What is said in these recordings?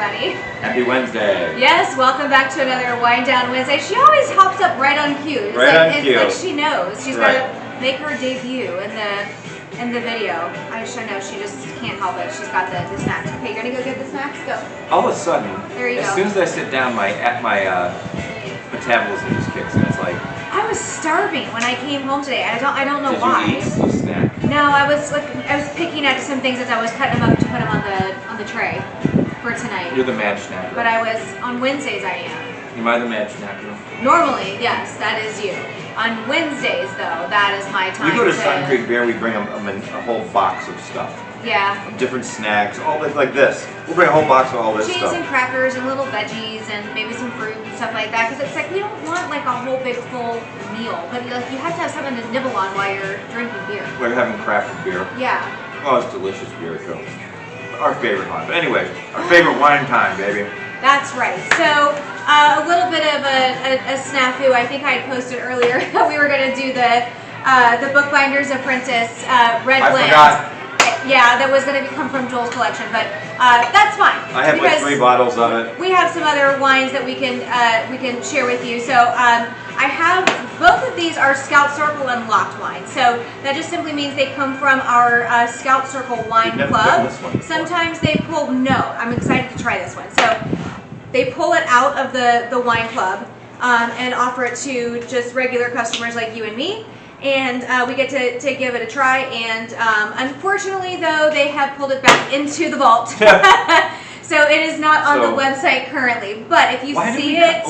everybody. Happy Wednesday. Yes, welcome back to another Wind Down Wednesday. She always hops up right on cue. It's cue. It's like she knows. She's got to make her debut in the video. I know she just can't help it. She's got the snacks. Okay, you're gonna go get the snacks? Go. All of a sudden, as soon as I sit down, my metabolism just kicks in. It's like I was starving when I came home today. I don't know why. Did you eat? You snack? No, I was picking at some things as I was cutting them up to put them on the tray for tonight. You're the mad snacker. But I was on Wednesdays. I am. Am I the mad snacker? Normally, yes, that is you. On Wednesdays, though, that is my time. We go to Sun Creek Bear. We bring them a whole box of stuff. Yeah. Different snacks, all this, like this. We'll bring a whole box of all this cheese stuff. And crackers and little veggies and maybe some fruit and stuff like that. Because it's like we don't want like a whole big full meal, but like you have to have something to nibble on while you're drinking beer. We're having crafted beer. Yeah. Oh, it's delicious beer too. Our favorite wine. But anyways, our favorite wine time, baby. That's right. So a little bit of a snafu. I think I had posted earlier that we were going to do the Bookbinder's Apprentice Red Blend. I forgot. Yeah, that was going to come from Joel's collection, but that's fine. I have like 3 bottles of it. We have some other wines that we can share with you. So I have both of these are Scout Circle and Locked wines. So that just simply means they come from our Scout Circle Wine Club. Sometimes they pull. No, I'm excited to try this one. So they pull it out of the wine club and offer it to just regular customers like you and me. And we get to give it a try, and unfortunately, though, they have pulled it back into the vault. So it is not on the website currently. But if you see it,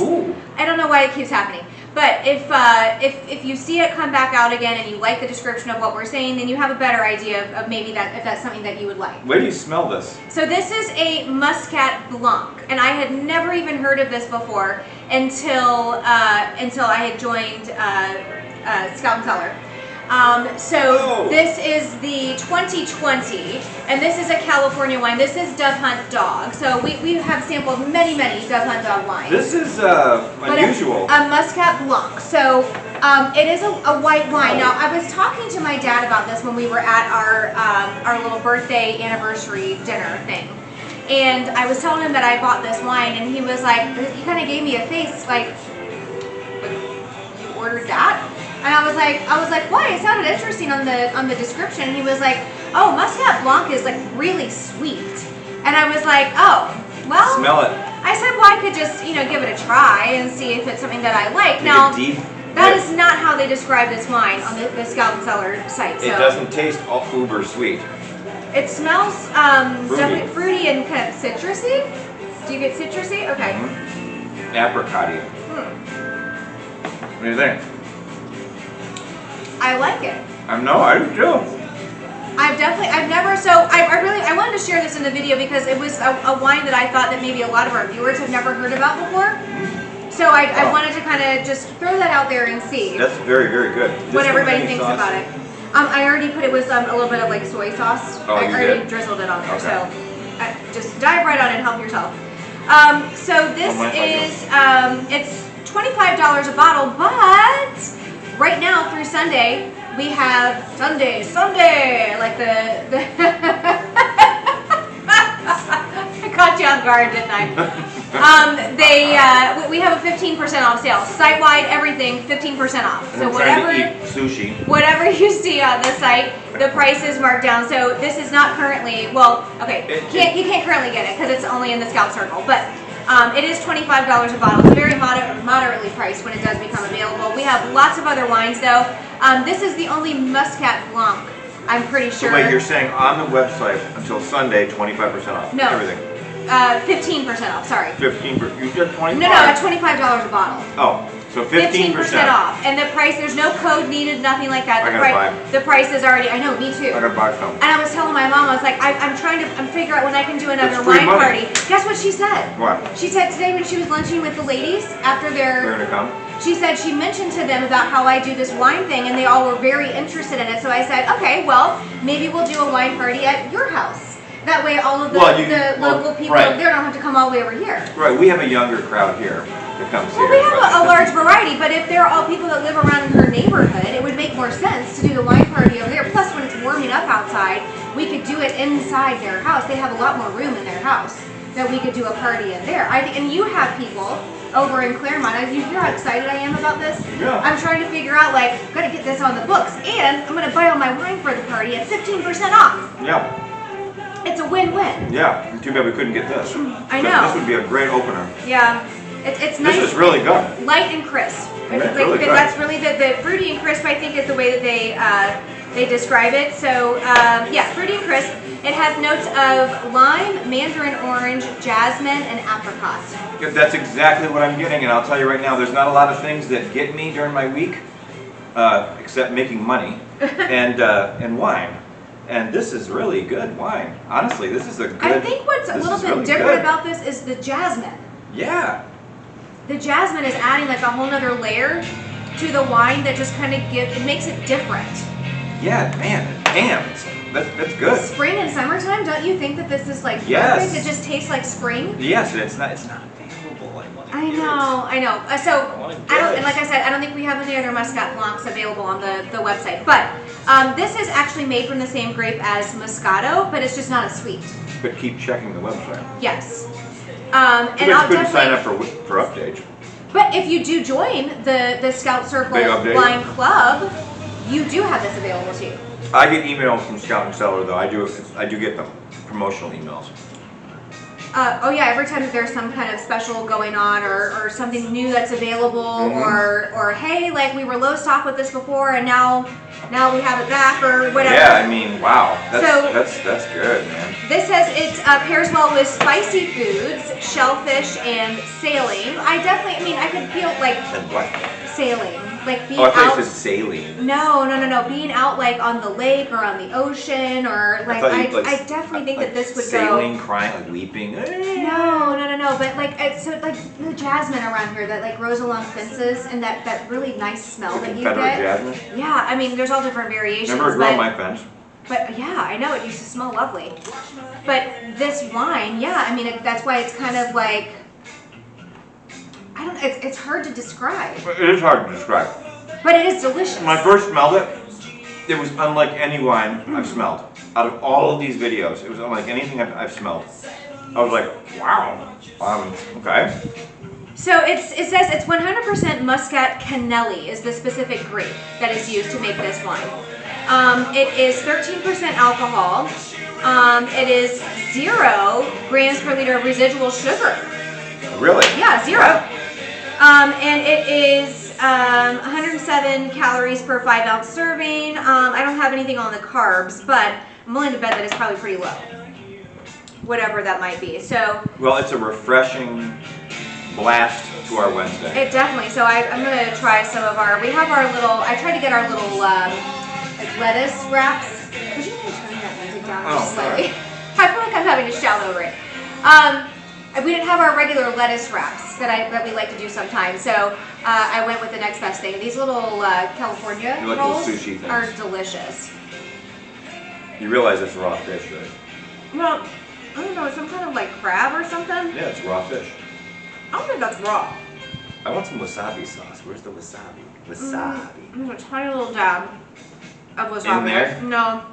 I don't know why it keeps happening. But if you see it come back out again and you like the description of what we're saying, then you have a better idea of maybe if that's something that you would like. Where do you smell this? So this is a Muscat Blanc, and I had never even heard of this before until I had joined Scout and Cellar. This is the 2020, and this is a California wine. This is Dove Hunt Dog. So we have sampled many Dove Hunt Dog wines. This is unusual. A Muscat Blanc. So it is a white wine. Now I was talking to my dad about this when we were at our little birthday anniversary dinner thing. And I was telling him that I bought this wine, and he was like, he kind of gave me a face like, you ordered that? And I was like, why? It sounded interesting on the description. And he was like, oh, Muscat Blanc is like really sweet. And I was like, oh, well. Smell it. I said, well, I could just give it a try and see if it's something that I like. Now, that is not how they describe this wine on the Scout and Cellar site. So. It doesn't taste all uber sweet. It smells definitely fruity and kind of citrusy. Do you get citrusy? Okay. Mm-hmm. Apricot-y. What do you think? I like it. I do too. I wanted to share this in the video because it was a wine that I thought that maybe a lot of our viewers have never heard about before. So I wanted to kind of just throw that out there and see. That's very, very good. What everybody thinks about it. I already put it with a little bit of like soy sauce. I already drizzled it on there. Okay. So just dive right on and help yourself. So this is it's $25 a bottle, but right now through Sunday, we have Sunday, like the I caught you on guard, didn't I? We have a 15% off sale. Site-wide, everything, 15% off. So whatever you see on the site, the price is marked down. So this is not currently, you can't currently get it because it's only in the Scout Circle, but it is $25 a bottle. It's very moderately priced when it does become available. We have lots of other wines though. This is the only Muscat Blanc, I'm pretty sure. So wait, you're saying on the website until Sunday, 25% off? No. Everything? 15% off, sorry. 15%? You said 25? No, at $25 a bottle. Oh, so 15% off. And the price, there's no code needed, nothing like that. The price is already, I know, me too. I gotta buy some. And I was telling my mom, I was like, I'm trying to figure out when I can do another wine party. Guess what she said? What? She said today when she was lunching with the ladies after they're gonna come? She said she mentioned to them about how I do this wine thing, and they all were very interested in it. So I said, okay, well, maybe we'll do a wine party at your house. That way all of the local people up there don't have to come all the way over here. Right, we have a younger crowd here that comes here. Well, we have a large variety, but if they're all people that live around in her neighborhood, it would make more sense to do the wine party over there. Plus, when it's warming up outside, we could do it inside their house. They have a lot more room in their house. that we could do a party in there. And you have people over in Claremont. You hear how excited I am about this? Yeah. I'm trying to figure out, like, I'm gonna get this on the books, and I'm gonna buy all my wine for the party at 15% off. Yeah. It's a win-win. Yeah. Too bad we couldn't get this. I know. This would be a great opener. Yeah. It's nice. This is really good. Light and crisp. It's really good. That's really the fruity and crisp, I think, is the way that they describe it. So yeah, fruity and crisp. It has notes of lime, mandarin orange, jasmine, and apricot. Yeah, that's exactly what I'm getting, and I'll tell you right now, there's not a lot of things that get me during my week, except making money and wine. And this is really good wine. Honestly, this is a good. I think what's a little bit really different good. about this is the jasmine. Yeah. The jasmine is adding like a whole nother layer to the wine that just kind of it makes it different. Yeah, man, damn, that's good. Spring and summertime, don't you think that this is like Yes. perfect? It just tastes like spring. Yes, and it's not available like I know. And like I said, I don't think we have any other Muscat Blancs available on the website. But this is actually made from the same grape as Moscato, but it's just not as sweet. But keep checking the website. Yes. And I'll couldn't definitely sign up for updates. But if you do join the Scout Circle Big update. Wine Club, you do have this available to you. I get emails from Scout and Cellar though. I do get them promotional emails. Oh yeah, every time that there's some kind of special going on or something new that's available, or hey, like we were low stock with this before and now we have it back or whatever. Yeah, I mean, wow, that's good, man. This says it pairs well with spicy foods, shellfish, and sailing. I could feel like And what? sailing, like being Oh, I thought out. it said sailing. No, being out like on the lake or on the ocean or like I definitely think that this would sailing, go. crying, like weeping. No, but like it's so like the jasmine around here that like grows along fences and that really nice smell that you Confederate get. jasmine. Yeah, I mean there's all different variations. Remember it grew on my fence? But yeah, I know it used to smell lovely. But this wine, yeah, I mean that's why it's kind of like it's hard to describe. It is hard to describe. But it is delicious. When I first smelled it, it was unlike any wine I've smelled. Out of all of these videos, it was unlike anything I've smelled. I was like, wow. Okay. So it says it's 100% Muscat Canelli is the specific grape that is used to make this wine. It is 13% alcohol. It is 0 grams per liter of residual sugar. Really? Yeah, 0. What? And it is 107 calories per 5-ounce serving. I don't have anything on the carbs, but I'm willing to bet that it's probably pretty low. Whatever that might be. So. Well, it's a refreshing blast to our Wednesday. It definitely. So I'm going to try some of we have our little, I tried to get our little like lettuce wraps. Could you maybe turn that music down just slightly? I feel like I'm having to shout over it. We didn't have our regular lettuce wraps that we like to do sometimes, so I went with the next best thing. These little California rolls little sushi things. are delicious. You realize it's raw fish, right? Well, I don't know, some kind of like crab or something. Yeah, it's raw fish. I don't think that's raw. I want some wasabi sauce. Where's the wasabi? Wasabi. There's a tiny little dab of wasabi. In there? No,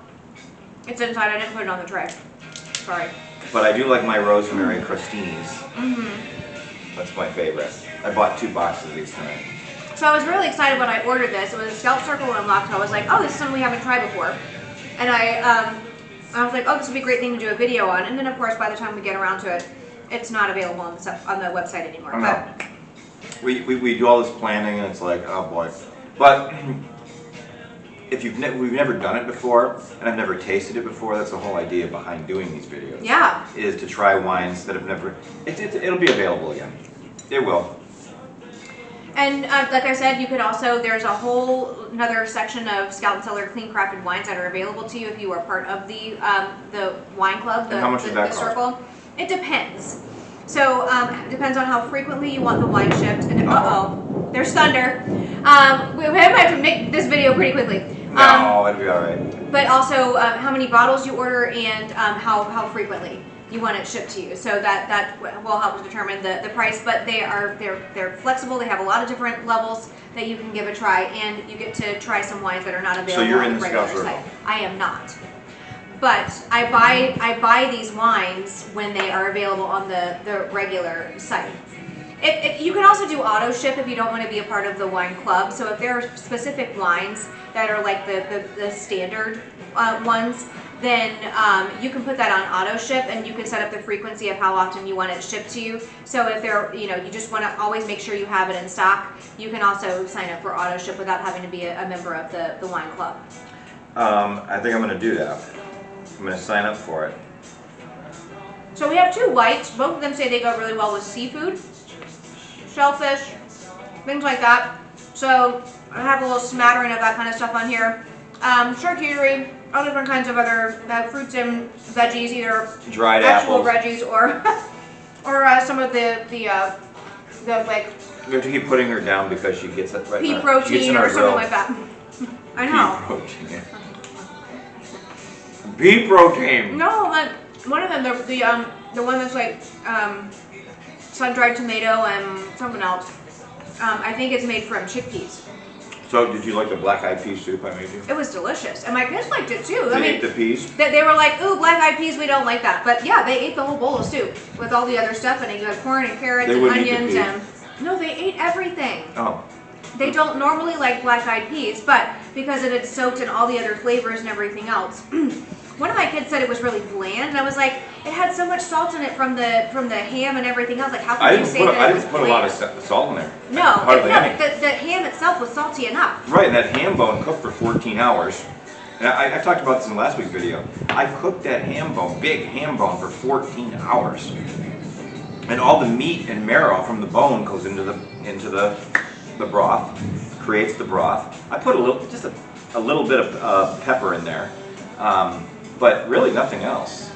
it's inside. I didn't put it on the tray. Sorry. But I do like my rosemary crostinis. That's my favorite. I bought 2 boxes of these tonight. So I was really excited when I ordered this. It was a Scout Circle Unlocked. I was like, oh, this is something we haven't tried before. And I was like, oh, this would be a great thing to do a video on. And then, of course, by the time we get around to it, it's not available on the website anymore. I know. We do all this planning, and it's like, oh boy. But if we've never done it before, and I've never tasted it before, that's the whole idea behind doing these videos. Yeah. Is to try wines that have never. It'll be available again. It will. And like I said, you could also, there's a whole another section of Scout and Cellar clean crafted wines that are available to you if you are part of the wine club, And how much does that the cost? circle. It depends. So it depends on how frequently you want the wine shipped. And there's thunder. We might have to make this video pretty quickly. No, it'll be all right. But also how many bottles you order and how frequently you want it shipped to you. So that will help to determine the price. But they're flexible. They have a lot of different levels that you can give a try, and you get to try some wines that are not available So you're on in the the regular Scout Circle? site. I am not. but I buy these wines when they are available on the regular site. You can also do auto ship if you don't want to be a part of the wine club. So if there are specific wines that are like the standard ones, then you can put that on auto ship, and you can set up the frequency of how often you want it shipped to you. So if you just want to always make sure you have it in stock, you can also sign up for auto ship without having to be a member of the wine club. I think I'm going to do that. I'm going to sign up for it. So we have 2 whites. Both of them say they go really well with seafood, shellfish, things like that. So I have a little smattering of that kind of stuff on here. Charcuterie, all different kinds of other fruits and veggies, either dried actual apples, veggies or some of the like. You have to keep putting her down because she gets it right. Pea protein or something like that. I know. Pea protein. Pea protein. No, like one of them, the one that's like sun-dried tomato and something else. I think it's made from chickpeas. So did you like the black-eyed pea soup I made you? It was delicious, and my kids liked it too. They ate the peas? They were like, ooh, black-eyed peas, we don't like that. But yeah, they ate the whole bowl of soup with all the other stuff in it. You had corn and carrots and onions and... No, they ate everything. Oh. They don't normally like black-eyed peas, but because it had soaked in all the other flavors and everything else. One of my kids said it was really bland, and I was like, it had so much salt in it from the ham and everything else. Like, how could you say that it was bland? I didn't put a lot of salt in there. No, the ham itself was salty enough. Right, and that ham bone cooked for 14 hours. And I talked about this in last week's video. I cooked that ham bone, big ham bone, for 14 hours. And all the meat and marrow from the bone goes into the broth, creates the broth. I put just a little bit of pepper in there, but really nothing else.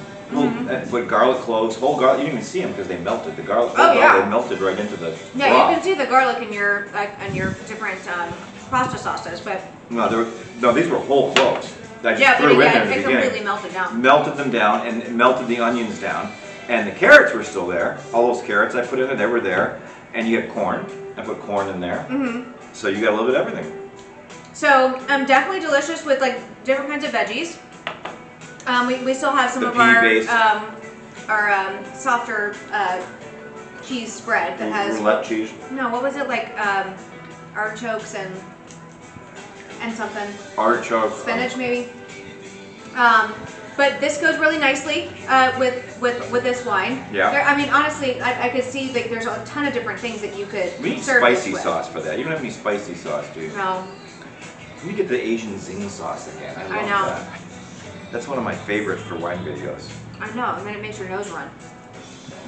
Put garlic cloves, whole garlic. You didn't even see them because they melted. The garlic, they melted right into the broth. You can see the garlic in your different pasta sauces, but no, these were whole cloves. I just threw in there in the beginning. Completely melted down. Melted them down and melted the onions down. And the carrots were still there. All those carrots I put in there, they were there. And you had corn. I put corn in there. So you got a little bit of everything. So definitely delicious with like different kinds of veggies. We still have some of our softer cheese spread that has roulette cheese. No, what was it like? Artichokes and something. Artichoke. Spinach maybe. But this goes really nicely with this wine. Yeah. I mean, honestly, I could see like there's a ton of different things that you could We need serve spicy this with. sauce for that. You don't have any spicy sauce, do you? No. Let me get the Asian zing sauce again. I love that. That's one of my favorites for wine videos. I know, and then it makes your nose run.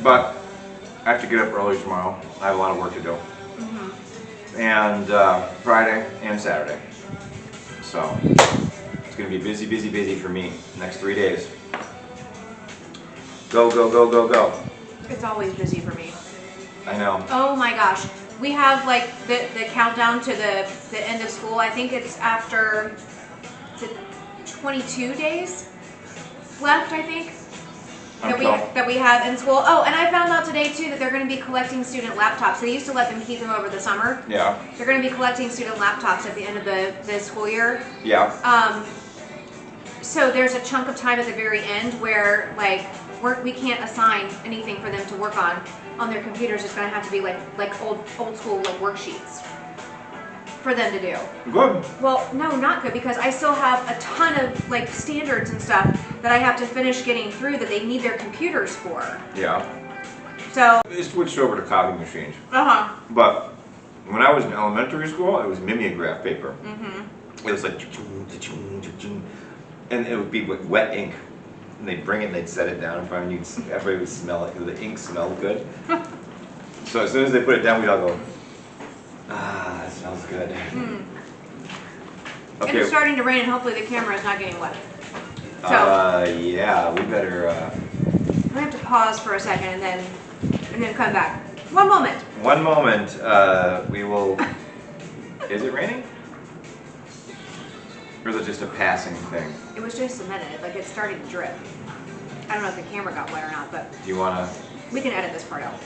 But I have to get up early tomorrow. I have a lot of work to do. And Friday and Saturday. So it's going to be busy for me next 3 days. Go, go, go, go, go. It's always busy for me. I know. Oh my gosh. We have like the countdown to the end of school. I think it's after 22 days left, I think, that we have in school. Oh, and I found out today too that they're going to be collecting student laptops. They used to let them keep them over the summer. Yeah. They're going to be collecting student laptops at the end of the school year. Yeah. So there's a chunk of time at the very end where like we can't assign anything for them to work on their computers. It's going to have to be like old school like worksheets for them to do. Good. Well, no, not good, because I still have a ton of like standards and stuff that I have to finish getting through that they need their computers for. Yeah. So They switched over to copy machines. Uh-huh. But when I was in elementary school, it was mimeograph paper. Mm-hmm. It was like, and it would be with wet ink. And they'd bring it and they'd set it down in front of you. Everybody would smell it because the ink smelled good. So as soon as they put it down, we'd all go, ah, that smells good. Mm. Okay. And it's starting to rain, and hopefully the camera is not getting wet. So yeah, we better. we have to pause for a second and then come back. One moment. One moment. We will. Is it raining? Or is it just a passing thing? It was just a minute, like it's starting to drip. I don't know if the camera got wet or not, but Do you wanna? we can edit this part out.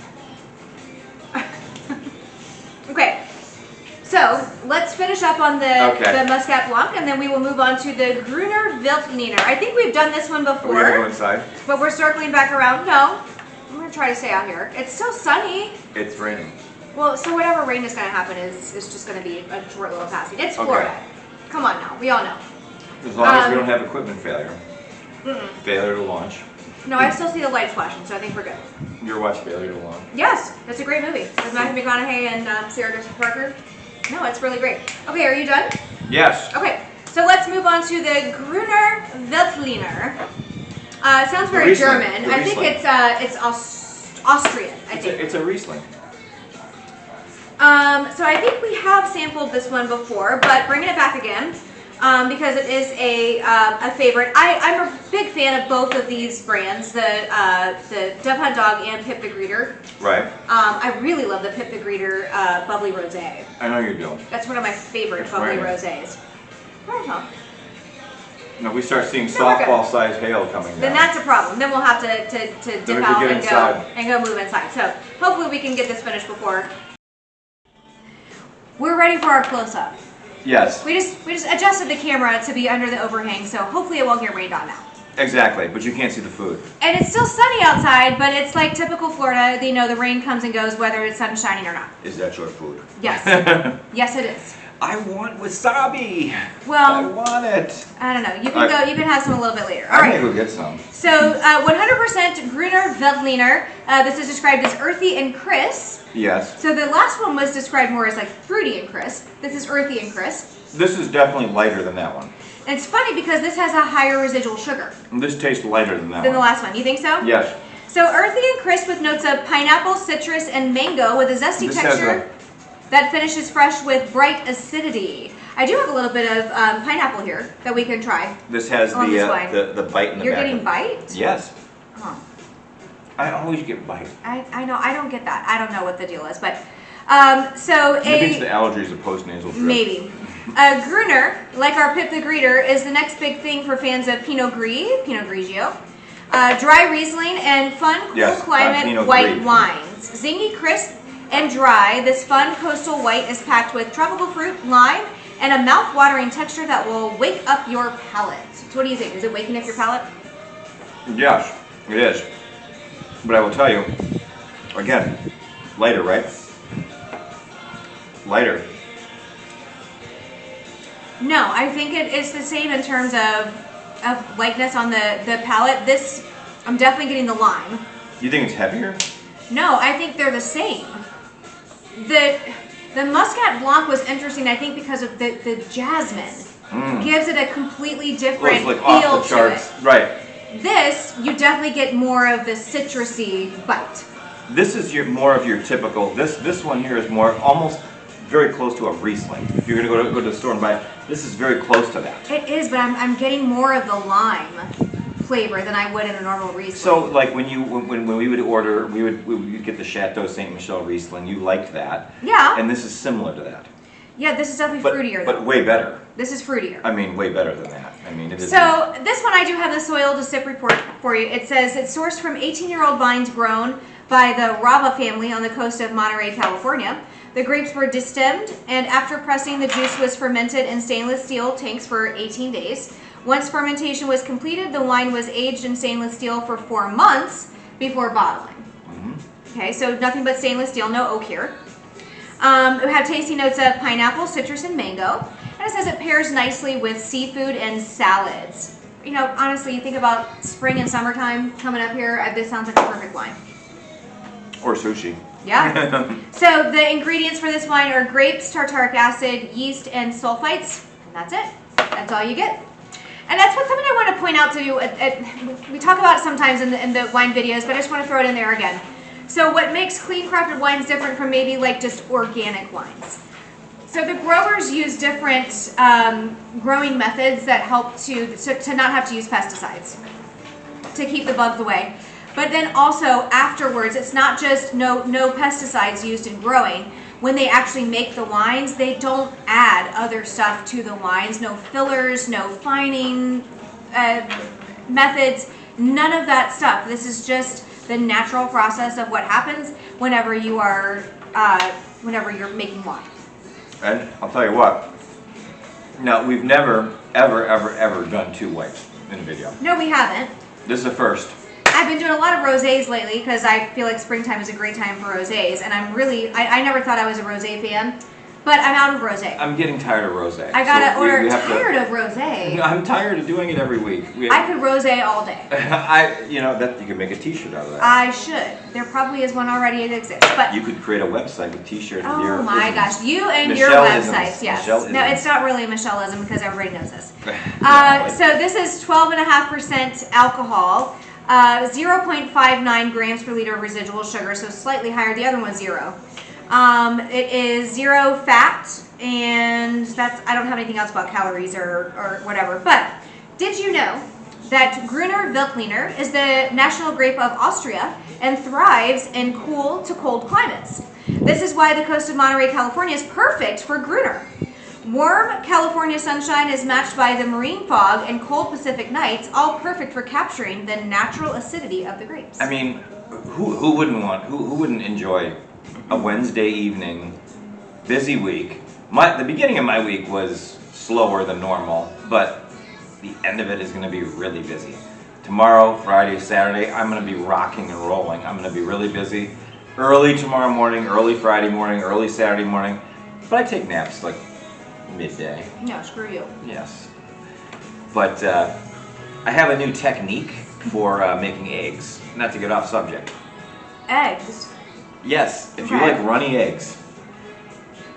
Okay, So let's finish up on the Okay. Muscat Blanc, and then we will move on to the Gruner Veltliner. I think we've done this one Are we gonna go before, inside? but we're circling back around. No, I'm gonna try to stay out here. It's still sunny. It's raining. Well, so whatever rain is gonna happen is just gonna be a short little passing. It's Okay. Florida. Come on now, we all know. As long as we don't have equipment failure. Mm-mm. Failure to launch. No, I still see the lights flashing, so I think we're good. Your watch failure to launch. Yes, it's a great movie. With Matthew McConaughey and Sarah Jessica Parker. No, it's really great. Okay, are you done? Yes. Okay, so let's move on to the Gruner Veltliner. Sounds very Riesling. German. The I think Riesling. it's Austrian. I think. It's a Riesling. So I think we have sampled this one before, but bringing it back again because it is a favorite. I'm a big fan of both of these brands, the Dove Hunt Dog and Pip the Greeter. Right. I really love the Pip the Greeter bubbly rosé. I know you do. That's one of my favorite It's bubbly raining. rosés. Oh, No, we start seeing No, we're good. softball-sized hail coming down. then that's a problem. Then we'll have to we dip could out get inside. and go move inside. So hopefully we can get this finished before. We're ready for our close-up. Yes, We just adjusted the camera to be under the overhang, so hopefully it won't get rained on now. exactly. But you can't see the food. And it's still sunny outside, but it's like typical Florida. You know, the rain comes and goes whether it's sun shining or not. Is that your food? Yes. Yes, it is. I want wasabi. I Well, want it. I don't know. You can go. You can have some a little bit later. All I'm right. gonna go get some. So 100% Gruner Veltliner. This is described as earthy and crisp. Yes. So the last one was described more as like fruity and crisp. This is earthy and crisp. This is definitely lighter than that one. And it's funny because this has a higher residual sugar And this tastes lighter than that than the one. last one. You think so? Yes. So earthy and crisp with notes of pineapple, citrus, and mango with a zesty This has texture that finishes fresh with bright acidity. I do have a little bit of pineapple here that we can try. This has On this wine. the bite in the You're back. getting bite? Yes. Oh, I always get bite. I know. I don't get that. I don't know what the deal is, but so Maybe it's the allergies of post-nasal drip. maybe. Gruner, like our Pip the Greeter, is the next big thing for fans of Pinot Gris, Pinot Grigio, dry Riesling, and fun, cool Yes, climate Pinot white Gris. wines. Zingy, crisp, and dry, this fun coastal white is packed with tropical fruit, lime, and a mouth-watering texture that will wake up your palate. So what do you think? Is it waking up your palate? Yes, it is. But I will tell you, again, lighter, right? Lighter. No, I think it is the same in terms of lightness on the palate. This, I'm definitely getting the lime. You think it's heavier? No, I think they're the same. The Muscat Blanc was interesting, I think, because of the jasmine. Gives it a completely different It's like feel off the to charts. it. Right. This, you definitely get more of the citrusy bite. This is more of your typical. This one here is more almost very close to a Riesling. If you're gonna go to the store and buy it, this is very close to that. It is, but I'm getting more of the lime flavor than I would in a normal Riesling. So like when we would order, we would get the Chateau Saint Michelle Riesling. You liked that. Yeah. And this is similar to that. Yeah, this is definitely fruitier though. But way better. This is fruitier. I mean, way better than that. I mean, it is. So this one I do have the soil to sip report for you. It says it's sourced from 18-year-old vines grown by the Rava family on the coast of Monterey, California. The grapes were destemmed, and after pressing, the juice was fermented in stainless steel tanks for 18 days. Once fermentation was completed, the wine was aged in stainless steel for 4 months before bottling. Okay, so nothing but stainless steel, no oak here. We have tasty notes of pineapple, citrus, and mango. And it says it pairs nicely with seafood and salads. You know, honestly, you think about spring and summertime coming up here, this sounds like a perfect wine. Or sushi. Yeah. So the ingredients for this wine are grapes, tartaric acid, yeast, and sulfites. And that's it. That's all you get. And that's something I want to point out to you. We talk about it sometimes in the wine videos, but I just want to throw it in there again. So what makes clean crafted wines different from maybe like just organic wines? So the growers use different growing methods that help to not have to use pesticides to keep the bugs away. But then also afterwards, it's not just no pesticides used in growing. When they actually make the wines, they don't add other stuff to the wines. No fillers, no fining methods, none of that stuff. This is just the natural process of what happens whenever you're making wine. And I'll tell you what. Now, we've never, ever done two whites in a video. No, we haven't. This is the first. I've been doing a lot of rosés lately because I feel like springtime is a great time for rosés, and I never thought I was a rosé fan, but I'm out of rosé. I'm getting tired of rosé. I gotta order tired of rosé. I'm tired of doing it every week. I could rosé all day. That you could make a T-shirt out of that. I should. There probably is one already that exists, but you could create a website with T-shirts. Oh with your my business. gosh, you and Michele your websites, yes. No, it's not really a Micheleism because everybody knows this. So this is 12.5% alcohol. 0.59 grams per liter of residual sugar, so slightly higher. The other one's 0. It is 0 fat, and I don't have anything else about calories or whatever. But did you know that Gruner Veltliner is the national grape of Austria and thrives in cool to cold climates? This is why the coast of Monterey, California is perfect for Gruner. Warm California sunshine is matched by the marine fog and cold Pacific nights, all perfect for capturing the natural acidity of the grapes. I mean, who wouldn't enjoy a Wednesday evening, busy week? The beginning of my week was slower than normal, but the end of it is going to be really busy. Tomorrow, Friday, Saturday, I'm going to be rocking and rolling. I'm going to be really busy. Early tomorrow morning, early Friday morning, early Saturday morning, but I take naps like midday. No, screw you. Yes. But I have a new technique for making eggs. Not to get off subject. Eggs? Yes, if you like runny eggs.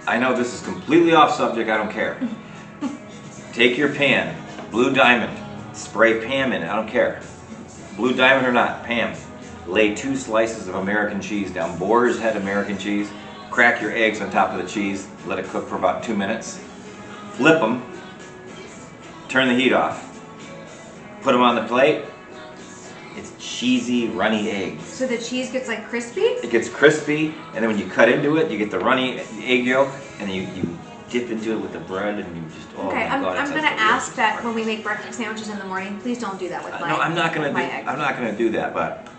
I know this is completely off subject, I don't care. Take your pan, Blue Diamond, spray Pam in it, I don't care. Blue Diamond or not, Pam. Lay 2 slices of American cheese down, Boar's Head American cheese. Crack your eggs on top of the cheese, let it cook for about 2 minutes. Flip them, turn the heat off, put them on the plate. It's cheesy, runny eggs. So the cheese gets like crispy? It gets crispy, and then when you cut into it, you get the runny egg yolk, and then you dip into it with the bread, and you just, oh okay, my God. I'm going to ask that when we make breakfast sandwiches in the morning, please don't do that with my No, I'm not going to do that, but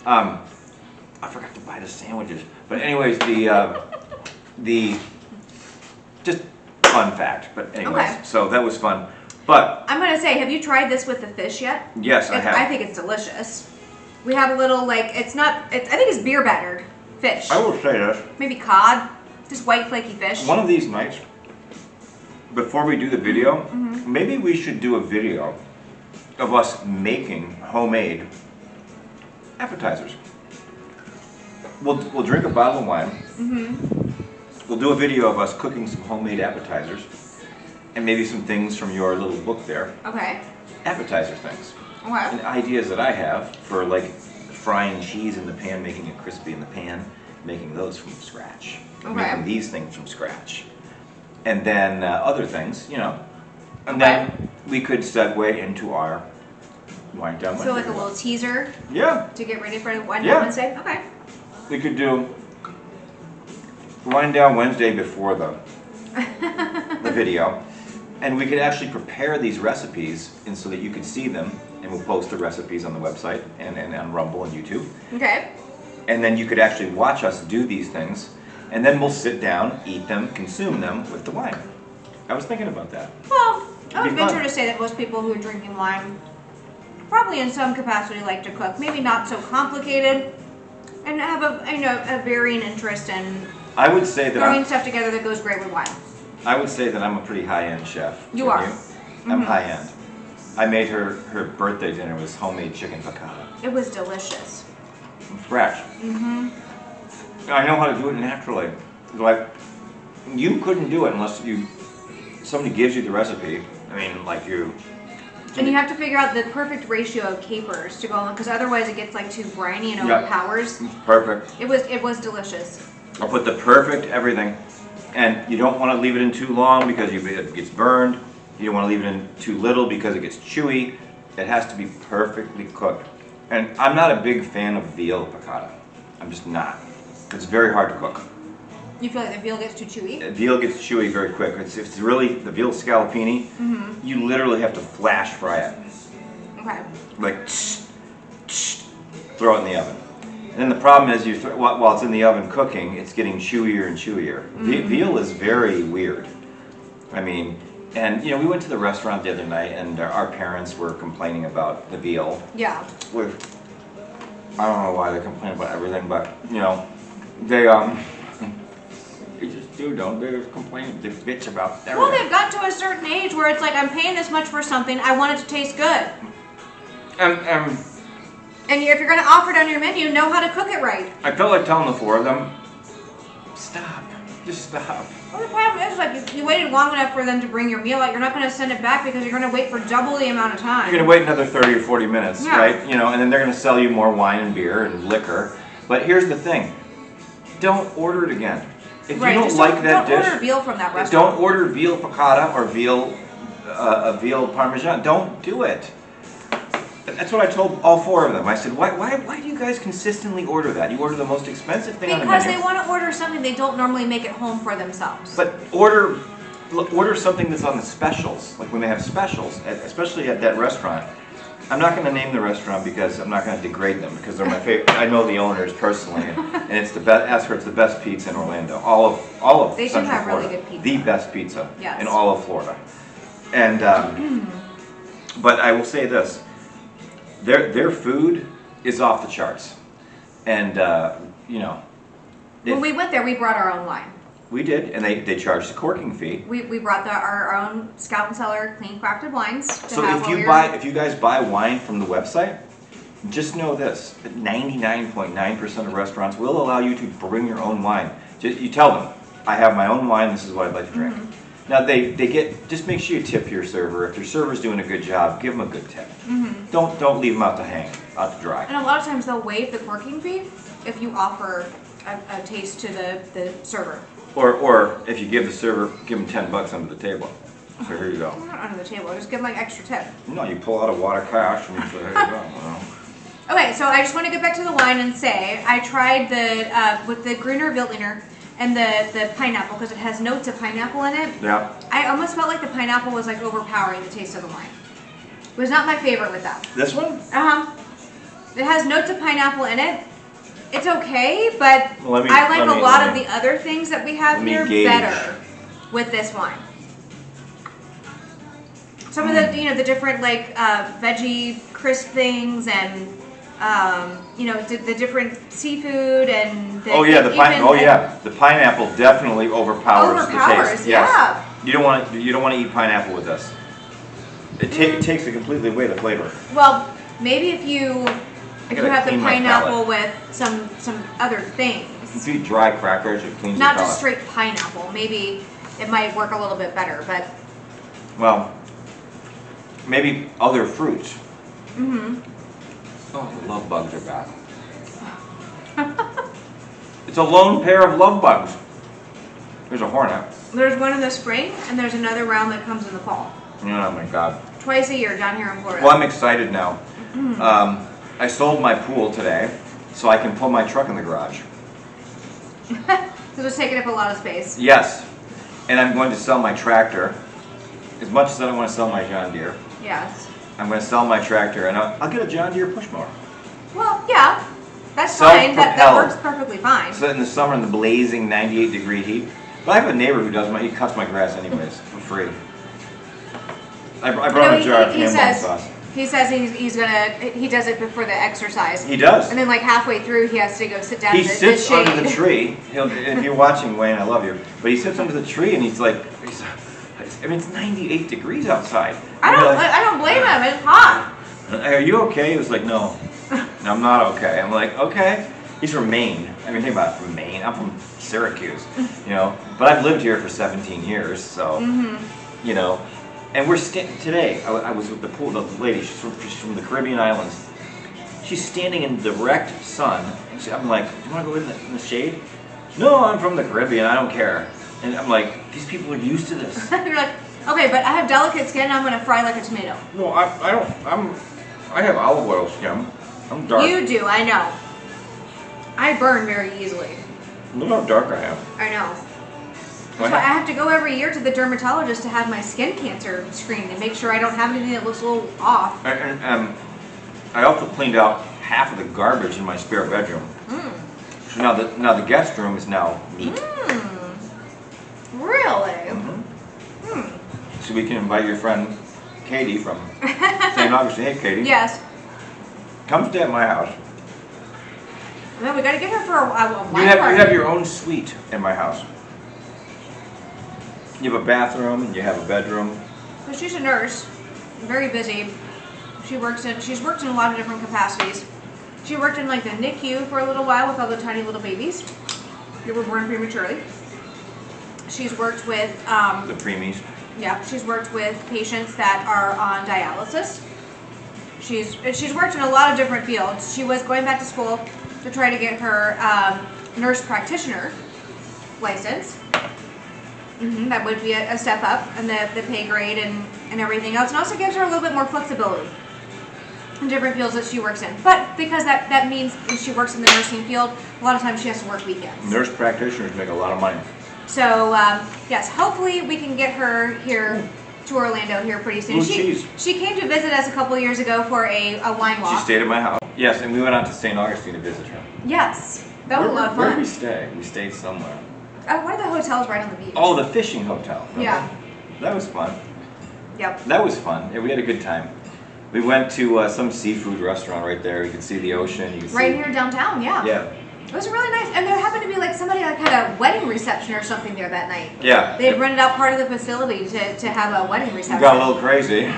I forgot to buy the sandwiches. But anyways, the just fun fact. But anyways, so that was fun. But I'm gonna say, have you tried this with the fish yet? Yes, I have. I think it's delicious. We have a little I think it's beer battered fish. I will say this. Maybe cod, just white flaky fish. One of these nights, before we do the video, maybe we should do a video of us making homemade appetizers. We'll drink a bottle of wine. We'll do a video of us cooking some homemade appetizers, and maybe some things from your little book there. Okay. Appetizer things. Okay. And ideas that I have for like frying cheese in the pan, making it crispy in the pan, making those from scratch. Okay. Making these things from scratch. And then other things, And then we could segue into our Wine Down Wednesday. So like a little teaser? Yeah. To get ready for Wine Down Wednesday? Okay. We could do Wine Down Wednesday before the video. And we could actually prepare these recipes and so that you could see them, and we'll post the recipes on the website and on Rumble and YouTube. Okay. And then you could actually watch us do these things, and then we'll sit down, eat them, consume them with the wine. I was thinking about that. Well, I would venture to say that most people who are drinking wine probably in some capacity like to cook. Maybe not so complicated, and have a varying interest in I would say that throwing stuff together that goes great with wine. I would say that I'm a pretty high-end chef. You are. I'm high-end. I made her birthday dinner was homemade chicken piccata. It was delicious. From scratch. I know how to do it naturally. Like, you couldn't do it unless somebody gives you the recipe. I mean, like you. And you have to figure out the perfect ratio of capers to go on, because otherwise it gets like too briny and overpowers. Perfect. It was delicious. I'll put the perfect everything. And you don't want to leave it in too long because it gets burned. You don't want to leave it in too little because it gets chewy. It has to be perfectly cooked. And I'm not a big fan of veal piccata. I'm just not. It's very hard to cook. You feel like the veal gets too chewy? Veal gets chewy very quick. It's really, the veal scallopini, you literally have to flash fry it. Okay. Like, throw it in the oven. And then the problem is, while it's in the oven cooking, it's getting chewier and chewier. Veal is very weird. I mean, and we went to the restaurant the other night, and our parents were complaining about the veal. Yeah. I don't know why they complain about everything, but they just do, don't they? They complain, they bitch about everything. Well, they've got to a certain age where it's like, I'm paying this much for something, I want it to taste good. And if you're going to offer it on your menu, know how to cook it right. I felt like telling the four of them, stop, just stop. Well, the problem is, like, you waited long enough for them to bring your meal out. You're not going to send it back because you're going to wait for double the amount of time. You're going to wait another 30 or 40 minutes, yeah. right? And then they're going to sell you more wine and beer and liquor. But here's the thing, don't order it again. If you don't like that dish, don't order veal from that restaurant. Don't order veal piccata or veal parmesan. Don't do it. That's what I told all four of them. I said, why do you guys consistently order that? You order the most expensive thing on the menu. Because they want to order something they don't normally make at home for themselves. But order something that's on the specials, like when they have specials, especially at that restaurant. I'm not going to name the restaurant because I'm not going to degrade them, because they're my favorite. I know the owners personally, and it's the best. Ask her, it's the best pizza in Orlando. All of they Central do have Florida, really good pizza. the best pizza yes. in all of Florida. And but I will say this. Their food is off the charts, and when we went there, we brought our own wine. We did, and they charged a corking fee. We brought our own Scout and Cellar clean crafted wines. So if you guys buy wine from the website, just know this: 99.9% of restaurants will allow you to bring your own wine. You tell them, I have my own wine. This is what I'd like to drink. Mm-hmm. Now just make sure you tip your server. If your server's doing a good job, give them a good tip. Mm-hmm. Don't leave them out to dry. And a lot of times they'll waive the corking fee if you offer a taste to the server. Or if you give the server, give them $10 under the table. So here you go. Not under the table, just give them like extra tip. No, you pull out a wad of cash and you say, here you go. Okay, so I just want to get back to the wine and say I tried with the Gruner Veltliner and the pineapple, because it has notes of pineapple in it. Yeah. I almost felt like the pineapple was like overpowering the taste of the wine. It was not my favorite with that. This one? It has notes of pineapple in it. It's okay, but I like a lot of the other things that we have here better with this wine. Some of the different like veggie crisp things and the different seafood and the pineapple definitely overpowers the taste. Yeah. Yes. You don't want to eat pineapple with this. It takes it completely away the flavor. Well, maybe if you have the pineapple with some other things. If you eat dry crackers, it cleans not your palate. just straight pineapple. Maybe it might work a little bit better, but maybe other fruits. Mm-hmm. Oh, the love bugs are back. It's a lone pair of love bugs. There's a hornet. There's one in the spring, and there's another round that comes in the fall. Oh my God. Twice a year down here in Florida. Well, I'm excited now. Mm-hmm. I sold my pool today, so I can pull my truck in the garage. Because it's taking up a lot of space. Yes. And I'm going to sell my tractor. As much as I don't want to sell my John Deere. Yes. I'm going to sell my tractor, and I'll get a John Deere push mower. Well, yeah. That's fine. That works perfectly fine. So in the summer in the blazing 98-degree heat. But I have a neighbor who he cuts my grass anyways, for free. I brought him a jar of canned sauce. He says he does it before the exercise. He does. And then like halfway through he has to go sit down in the shade. He sits under the tree. If you're watching, Wayne, I love you. But he sits under the tree and it's 98 degrees outside. I don't blame him. It's hot. Are you okay? He was like, no, I'm not okay. I'm like, okay. He's from Maine. I mean, think about it, from Maine. I'm from Syracuse, But I've lived here for 17 years, so, And we're today. I was with the lady. She's from the Caribbean islands. She's standing in direct sun. I'm like, do you want to go in the shade? No, I'm from the Caribbean. I don't care. And I'm like, these people are used to this. You're like, okay, but I have delicate skin. I'm going to fry like a tomato. No, I don't. I have olive oil skin. I'm dark. You do. I know. I burn very easily. Look how dark I am. I know. That's why I have to go every year to the dermatologist to have my skin cancer screened and make sure I don't have anything that looks a little off. And I also cleaned out half of the garbage in my spare bedroom. So now the guest room is now neat. Really? So we can invite your friend Katie from St. Augustine. Hey, Katie. Yes. Come stay at my house. No, we gotta get her for a wine You party. have your own suite in my house. You have a bathroom and you have a bedroom. So she's a nurse, very busy. She's worked in a lot of different capacities. She worked in like the NICU for a little while with all the tiny little babies that were born prematurely. She's worked with The preemies. yeah, she's worked with patients that are on dialysis. She's worked in a lot of different fields. She was going back to school to try to get her nurse practitioner license. That would be a step up in the pay grade and everything else, and also gives her a little bit more flexibility in different fields that she works in. But because that means if she works in the nursing field, a lot of times she has to work weekends. Nurse practitioners make a lot of money. So yes, hopefully we can get her here to Orlando here pretty soon. Blue cheese. She came to visit us a couple of years ago for a wine walk. She stayed at my house. Yes, and we went out to St. Augustine to visit her. Yes, that was a lot of Where did fun. we stay? We stayed somewhere. One of the hotels right on the beach. Oh, the fishing hotel. Remember? Yeah. That was fun. Yep. That was fun. Yeah, we had a good time. We went to some seafood restaurant right there. You could see the ocean. You could Right see... here downtown. Yeah. Yeah. It was really nice, and there happened to be like somebody like had a wedding reception or something there that night. Yeah. They had rented out part of the facility to have a wedding reception. Got a little crazy.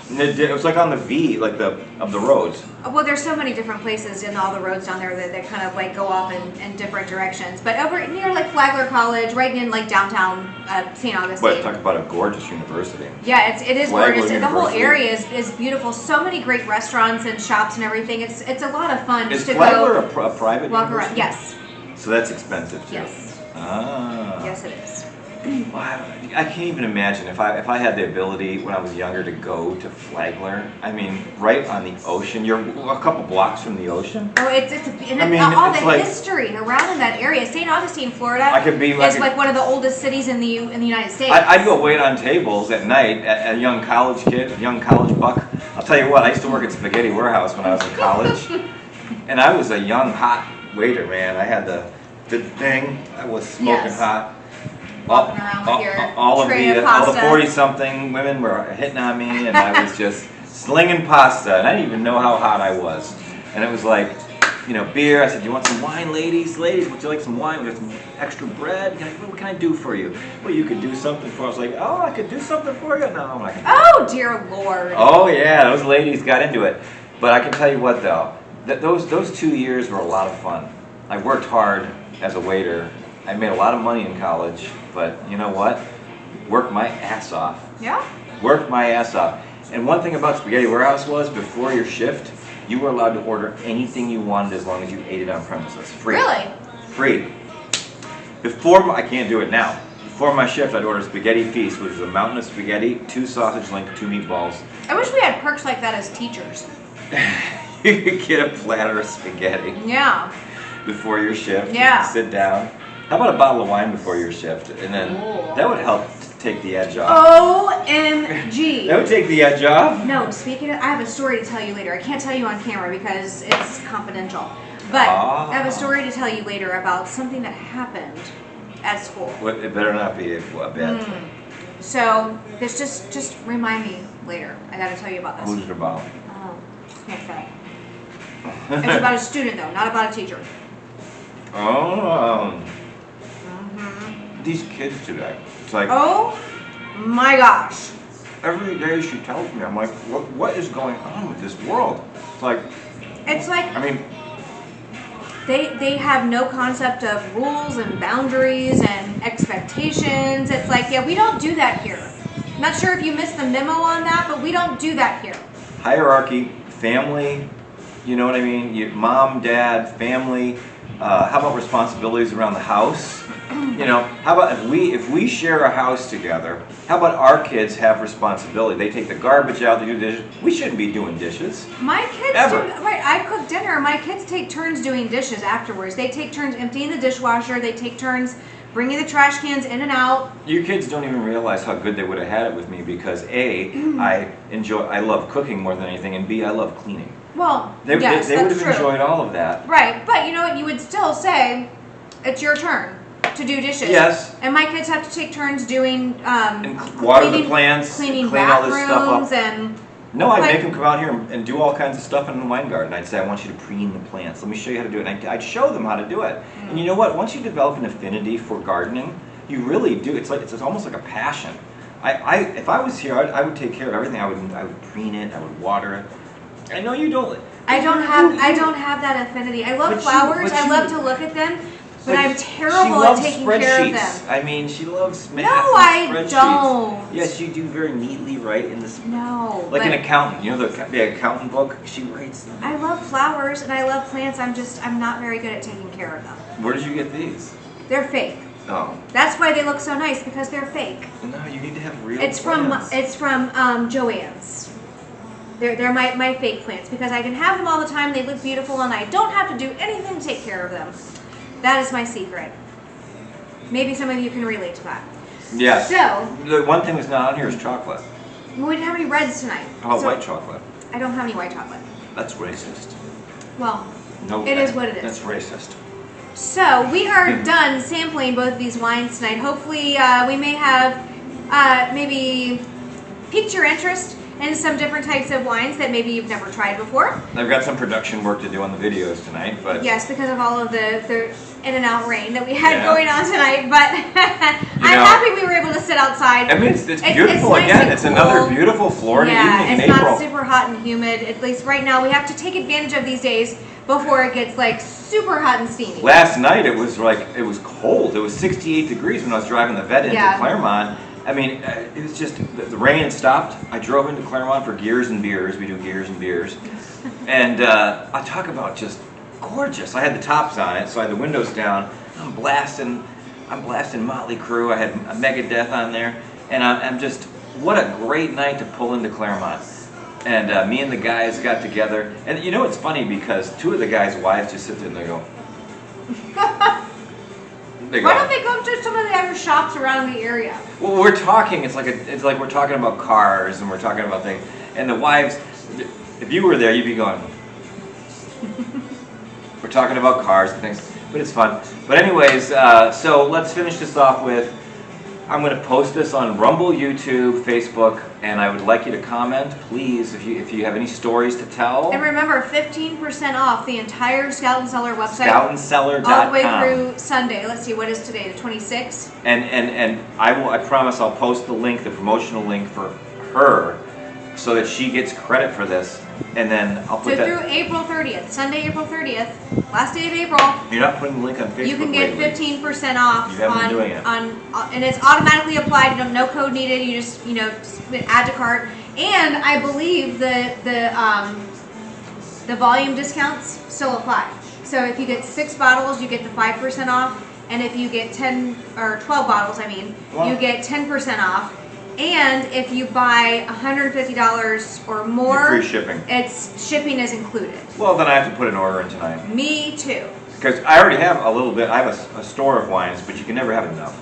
It was like on the V, like of the roads. Well, there's so many different places in all the roads down there that kind of like go off in different directions. But over near like Flagler College, right in like downtown St. Augustine. But talk about a gorgeous university. Yeah, it is Flagler gorgeous. The whole University. area is beautiful. So many great restaurants and shops and everything. It's a lot of fun Is just to Flagler go a private walk university? around. Yes. So that's expensive too. Yes. Ah. Yes, it is. Wow. I can't even imagine if I had the ability when I was younger to go to Flagler. I mean, right on the ocean. You're a couple blocks from the ocean. Oh, it's all it's the like- history around in that area. St. Augustine, Florida, is like one of the oldest cities in the United States. I'd go wait on tables at night at a young college kid, a young college buck. I'll tell you what, I used to work at Spaghetti Warehouse when I was in college. And I was a young, hot waiter, man. I had the thing. I was smoking Yes. hot. Walking around with your all of tray of the all the pasta. 40-something women were hitting on me, and I was just slinging pasta, and I didn't even know how hot I was. And it was like, beer. I said, "Do you want some wine, ladies? Ladies, would you like some wine? We got some extra bread. What can I do for you?" Well, you could do something for us. I was like, "Oh, I could do something for you." No, I can. Oh dear Lord. Oh yeah, those ladies got into it. But I can tell you what though, those 2 years were a lot of fun. I worked hard as a waiter. I made a lot of money in college, but you know what? Worked my ass off. Yeah. Worked my ass off. And one thing about Spaghetti Warehouse was before your shift, you were allowed to order anything you wanted as long as you ate it on premises. Free. Really? Free. I can't do it now. Before my shift, I'd order spaghetti feast, which is a mountain of spaghetti, 2 sausage links, 2 meatballs. I wish we had perks like that as teachers. You could get a platter of spaghetti Yeah. before your shift. Yeah. You could sit down. How about a bottle of wine before your shift? And then Ooh. that would help take the edge off. OMG. That would take the edge off. No, speaking of, I have a story to tell you later. I can't tell you on camera because it's confidential. But I have a story to tell you later about something that happened at school. It better not be a bad thing. So this just remind me later. I got to tell you about this. Who's it about? Oh, can't say. It's about a student though, not about a teacher. Oh. These kids today. It's like Oh my gosh. every day she tells me, I'm like, what is going on with this world? It's like, I mean, they have no concept of rules and boundaries and expectations. It's like, yeah, we don't do that here. I'm not sure if you missed the memo on that, but we don't do that here. hierarchy, family, you know what I mean? Mom, dad, family. How about responsibilities around the house? How about if we share a house together, how about our kids have responsibility? They take the garbage out, they do dishes. We shouldn't be doing dishes. My kids Ever. right, I cook dinner. My kids take turns doing dishes afterwards. They take turns emptying the dishwasher. They take turns bringing the trash cans in and out. Your kids don't even realize how good they would have had it with me because A, I love cooking more than anything, and B, I love cleaning. Well, They yes, would that's have true. enjoyed all of that. Right, but you know what? You would still say it's your turn to do dishes. Yes. And my kids have to take turns doing And water the plants, cleaning clean all this stuff bathrooms, up. and No, I'd make them come out here and do all kinds of stuff in the wine garden. I'd say, I want you to preen the plants. Let me show you how to do it. And I'd show them how to do it. And you know what? Once you develop an affinity for gardening, you really do. It's almost like a passion. If I was here, I would take care of everything. I would preen it. I would water it. I know you don't. I don't have that affinity. I love flowers. I love to look at them, but I'm terrible at taking care of them. I mean, she loves math. No, and I spreadsheets. don't. Yes, you do very neatly write in this. No. Like an accountant, you know the accountant book. She writes them. I love flowers and I love plants. I'm not very good at taking care of them. Where did you get these? They're fake. Oh. That's why they look so nice, because they're fake. No, you need to have real. It's plants. from Joann's. They're my fake plants, because I can have them all the time. They look beautiful, and I don't have to do anything to take care of them. That is my secret. Maybe some of you can relate to that. Yes. So The one thing that's not on here is chocolate. we didn't have any reds tonight. How about so white chocolate? I don't have any white chocolate. That's racist. Well, No. it is what it is. That's racist. So we are done sampling both of these wines tonight. Hopefully we may have maybe piqued your interest in some different types of wines that maybe you've never tried before. I've got some production work to do on the videos tonight, but Yes, because of all of the in and out rain that we had Yeah. going on tonight. But I'm happy we were able to sit outside. I mean, it's beautiful nice again. and It's another cool. beautiful Florida evening in it's April. not super hot and humid. At least right now, we have to take advantage of these days before it gets like super hot and steamy. Last night it was cold. It was 68 degrees when I was driving the vet into Yeah. Claremont. I mean, it was just, the rain had stopped. I drove into Claremont for Gears and Beers. We do Gears and Beers. And I talk about just gorgeous. I had the tops on it, so I had the windows down. I'm blasting Motley Crue. I had Megadeth on there. And I'm just, what a great night to pull into Claremont. And me and the guys got together. And you know, it's funny because two of the guys' wives just sit there and they go, Why don't they go to some of the other shops around the area? well, we're talking. It's like we're talking about cars and we're talking about things. And the wives, if you were there, you'd be going. We're talking about cars and things, but it's fun. But anyways, so let's finish this off with. I'm going to post this on Rumble, YouTube, Facebook, and I would like you to comment, please, if you have any stories to tell. And remember, 15% off the entire Scout and Cellar website. ScoutandCellar.com. All the way through Sunday. Let's see, what is today? The 26th? And I promise I'll post the link, the promotional link for her, so that she gets credit for this, and then I'll put So that. through April 30th, Sunday, April 30th, last day of April, You're not putting the link on Facebook. you can get lately. 15% off You haven't been doing it. and it's automatically applied. No code needed. You just add to cart. And I believe the volume discounts still apply. So if you get 6 bottles, you get the 5% off, and if you get 10 or 12 bottles, Wow. you get 10% off. And if you buy $150 or more, Free shipping. Shipping is included. Well, then I have to put an order in tonight. Me too. Because I already have a little bit. I have a store of wines, but you can never have enough.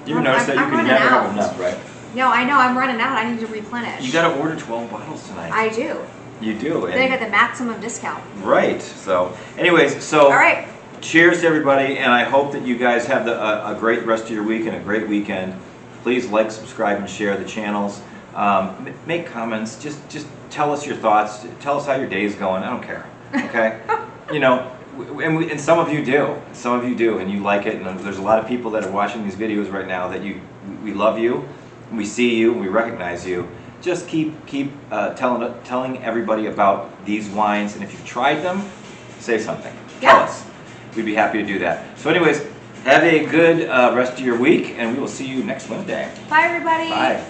You ever notice that you I'm can running never out. have enough, right? No, I know. I'm running out. I need to replenish. You got to order 12 bottles tonight. I do. You do. Then I got the maximum discount. Right. So, anyways, so. All right. Cheers to everybody, and I hope that you guys have a great rest of your week and a great weekend. Please like, subscribe, and share the channels. Make comments. Just tell us your thoughts. Tell us how your day is going. I don't care. Okay. And some of you do. Some of you do, and you like it. And there's a lot of people that are watching these videos right now that we love you, and we see you, and we recognize you. Just keep telling everybody about these wines, and if you've tried them, say something. Tell us. We'd be happy to do that. So, anyways, have a good rest of your week, and we will see you next Wednesday. Bye, everybody. Bye.